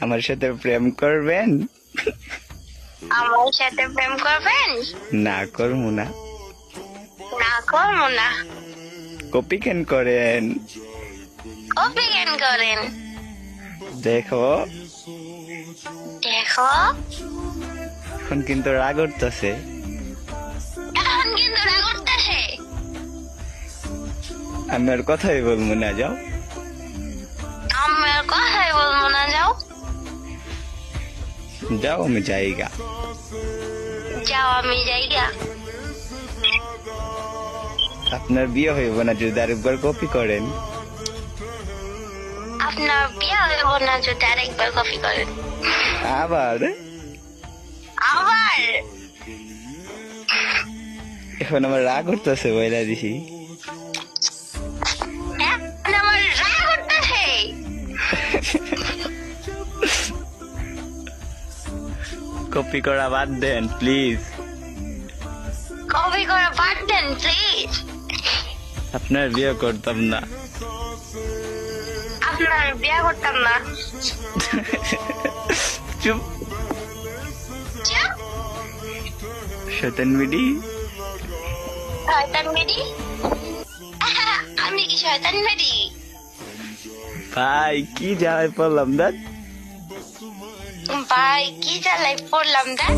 আমার সাথে প্রেম করবেন? আমার সাথে প্রেম করবেন? না করবো না। না করবো না। কপি কেন করেন? কপি কেন করেন? দেখো দেখো এখন কিন্তু রাগ উঠতেছে। এখন কিন্তু রাগ উঠতেছে। আমি আর কথাই বলবো না, যাও। আমি আর কথাই বলবো না, যাও। যাও, আমি যাইগা। যাও, আমি যাইগা। আপনার বিয়ে হইব না যদি আরেকবার কপি করেন। আপনার বিয়ে হইব না যদি আরেকবার কপি করেন। আবার আবার এখন আমার রাগ উঠতেছে, বইলা দিছি। এখন আমার রাগ উঠতেছে। কপি করা বাদ দেন প্লিজ। কপি করা বাদ দেন প্লিজ। আপনার বিয়ে করতাম না। আপনার বিয়ে করতাম না। চুপ। চুপ। শয়তান মিডি। শয়তান মেডি? আমি কি শয়তান মেডি? ভাই কি যাই পড়লাম দেখ। ভাই কি জ্বালাই পড়লাম দেখ।